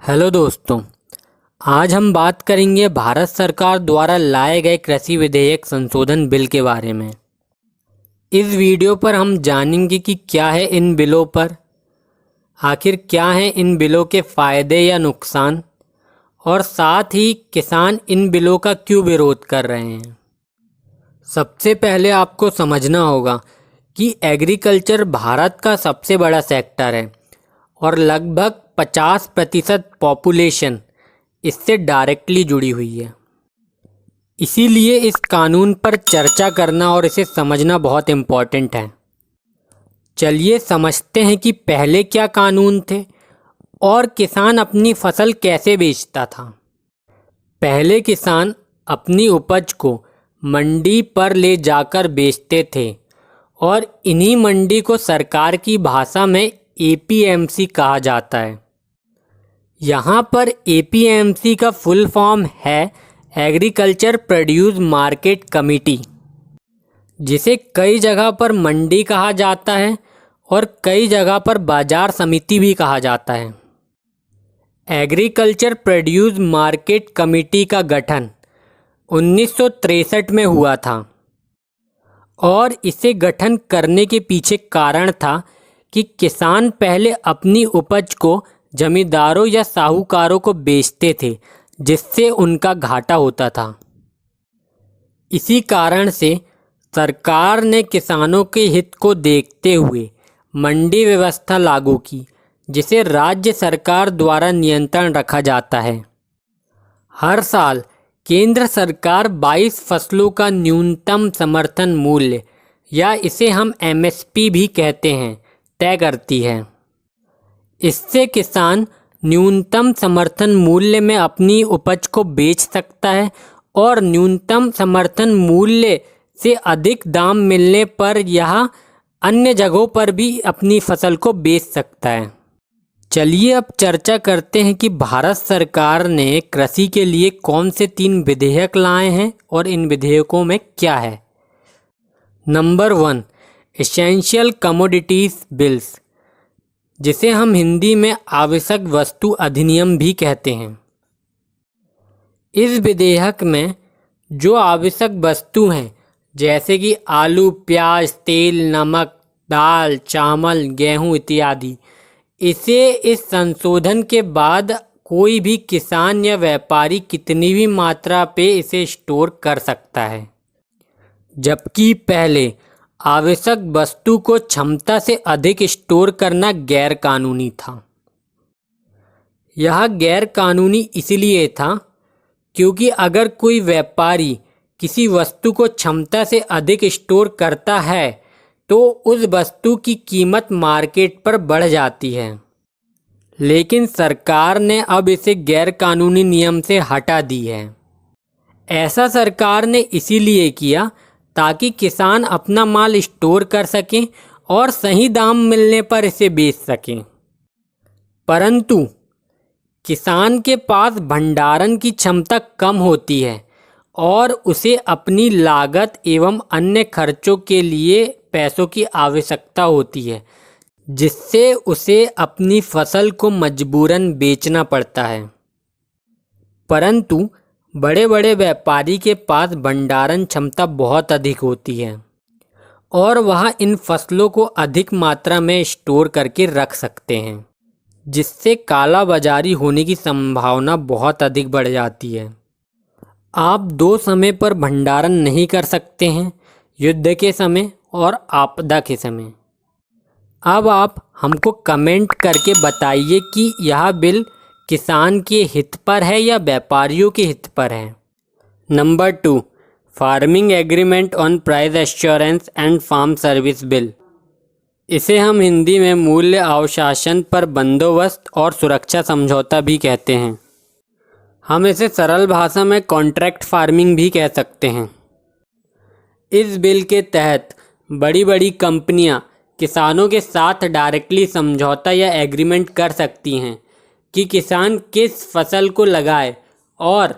Hello दोस्तों, आज हम बात करेंगे भारत सरकार द्वारा लाए गए कृषि विधेयक संशोधन बिल के बारे में। इस वीडियो पर हम जानेंगे कि क्या है इन बिलों पर, आखिर क्या हैं इन बिलों के फ़ायदे या नुकसान, और साथ ही किसान इन बिलों का क्यों विरोध कर रहे हैं। सबसे पहले आपको समझना होगा कि एग्रीकल्चर भारत का सबसे बड़ा सेक्टर है और लगभग 50% पॉपुलेशन इससे डायरेक्टली जुड़ी हुई है। इसीलिए इस कानून पर चर्चा करना और इसे समझना बहुत इम्पॉर्टेंट है। चलिए समझते हैं कि पहले क्या कानून थे और किसान अपनी फसल कैसे बेचता था। पहले किसान अपनी उपज को मंडी पर ले जाकर बेचते थे और इन्हीं मंडी को सरकार की भाषा में एपीएमसी कहा जाता है। यहाँ पर एपीएमसी का फुल फॉर्म है एग्रीकल्चर प्रोड्यूस मार्केट कमेटी, जिसे कई जगह पर मंडी कहा जाता है और कई जगह पर बाजार समिति भी कहा जाता है। एग्रीकल्चर प्रोड्यूस मार्केट कमेटी का गठन 1963 में हुआ था और इसे गठन करने के पीछे कारण था कि किसान पहले अपनी उपज को जमींदारों या साहूकारों को बेचते थे, जिससे उनका घाटा होता था। इसी कारण से सरकार ने किसानों के हित को देखते हुए मंडी व्यवस्था लागू की, जिसे राज्य सरकार द्वारा नियंत्रण रखा जाता है। हर साल केंद्र सरकार 22 फसलों का न्यूनतम समर्थन मूल्य, या इसे हम एमएसपी भी कहते हैं, तय करती है। इससे किसान न्यूनतम समर्थन मूल्य में अपनी उपज को बेच सकता है और न्यूनतम समर्थन मूल्य से अधिक दाम मिलने पर यह अन्य जगहों पर भी अपनी फसल को बेच सकता है। चलिए अब चर्चा करते हैं कि भारत सरकार ने कृषि के लिए कौन से 3 विधेयक लाए हैं और इन विधेयकों में क्या है। नंबर 1, एसेंशियल कमोडिटीज बिल्स, जिसे हम हिंदी में आवश्यक वस्तु अधिनियम भी कहते हैं। इस विधेयक में जो आवश्यक वस्तु हैं, जैसे कि आलू, प्याज, तेल, नमक, दाल, चावल, गेहूं इत्यादि, इसे इस संशोधन के बाद कोई भी किसान या व्यापारी कितनी भी मात्रा पे इसे स्टोर कर सकता है, जबकि पहले आवश्यक वस्तु को क्षमता से अधिक स्टोर करना गैर कानूनी था। यह गैर कानूनी इसलिए था क्योंकि अगर कोई व्यापारी किसी वस्तु को क्षमता से अधिक स्टोर करता है तो उस वस्तु की कीमत मार्केट पर बढ़ जाती है। लेकिन सरकार ने अब इसे गैर कानूनी नियम से हटा दी है। ऐसा सरकार ने इसीलिए किया ताकि किसान अपना माल स्टोर कर सकें और सही दाम मिलने पर इसे बेच सकें। परंतु किसान के पास भंडारण की क्षमता कम होती है और उसे अपनी लागत एवं अन्य खर्चों के लिए पैसों की आवश्यकता होती है, जिससे उसे अपनी फसल को मजबूरन बेचना पड़ता है। परंतु बड़े बड़े व्यापारी के पास भंडारण क्षमता बहुत अधिक होती है और वह इन फसलों को अधिक मात्रा में स्टोर करके रख सकते हैं, जिससे काला बाजारी होने की संभावना बहुत अधिक बढ़ जाती है। आप 2 समय पर भंडारण नहीं कर सकते हैं, युद्ध के समय और आपदा के समय। अब आप हमको कमेंट करके बताइए कि यह बिल किसान के हित पर है या व्यापारियों के हित पर है। Number 2, farming agreement on price assurance and farm service bill. इसे हम हिंदी में मूल्य अवशासन पर बंदोबस्त और सुरक्षा समझौता भी कहते हैं। हम इसे सरल भाषा में कॉन्ट्रैक्ट फार्मिंग भी कह सकते हैं। इस बिल के तहत बड़ी बड़ी कंपनियां किसानों के साथ डायरेक्टली समझौता या एग्रीमेंट कर सकती हैं कि किसान किस फसल को लगाए और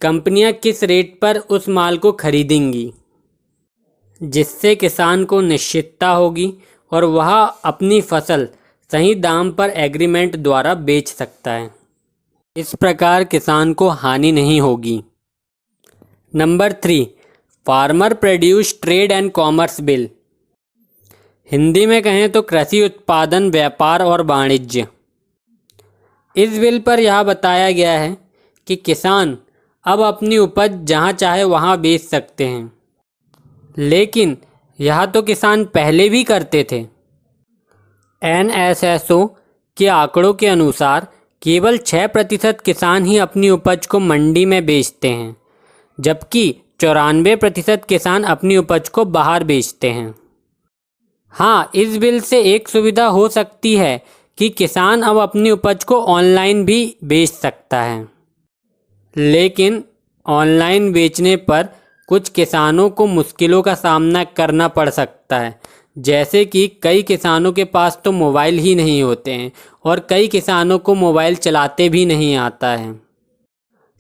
कंपनियां किस रेट पर उस माल को खरीदेंगी, जिससे किसान को निश्चितता होगी और वह अपनी फसल सही दाम पर एग्रीमेंट द्वारा बेच सकता है। इस प्रकार किसान को हानि नहीं होगी। Number 3, farmer produce trade and commerce bill. Hindi में कहें तो कृषि उत्पादन, व्यापार और वाणिज्य। इस बिल पर यह बताया गया है कि किसान अब अपनी उपज जहां चाहे वहां बेच सकते हैं, लेकिन यह तो किसान पहले भी करते थे। NSSO के आंकड़ों के अनुसार केवल 6% किसान ही अपनी उपज को मंडी में बेचते हैं, जबकि 94% किसान अपनी उपज को बाहर बेचते हैं। हाँ, इस बिल से एक सुविधा हो सकती है कि किसान अब अपनी उपज को ऑनलाइन भी बेच सकता है, लेकिन ऑनलाइन बेचने पर कुछ किसानों को मुश्किलों का सामना करना पड़ सकता है, जैसे कि कई किसानों के पास तो मोबाइल ही नहीं होते हैं और कई किसानों को मोबाइल चलाते भी नहीं आता है।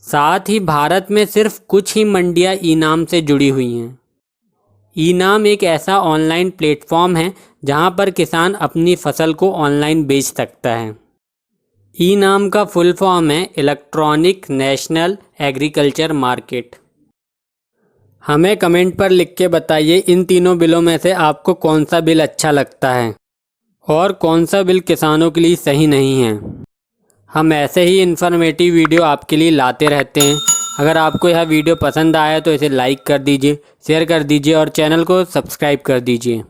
साथ ही भारत में सिर्फ कुछ ही मंडियां ई-नाम से जुड़ी हुई हैं। ई-नाम एक ऐसा ऑनलाइन प्लेटफॉर्म है जहां पर किसान अपनी फसल को ऑनलाइन बेच सकता है। ई-नाम का फुल फॉर्म है इलेक्ट्रॉनिक नेशनल एग्रीकल्चर मार्केट। हमें कमेंट पर लिख के बताइए इन तीनों बिलों में से आपको कौन सा बिल अच्छा लगता है और कौन सा बिल किसानों के लिए सही नहीं है। हम ऐसे ही इन्फॉर्मेटिव वीडियो आपके लिए लाते रहते हैं। अगर आपको यह वीडियो पसंद आया तो इसे लाइक कर दीजिए, शेयर कर दीजिए और चैनल को सब्सक्राइब कर दीजिए।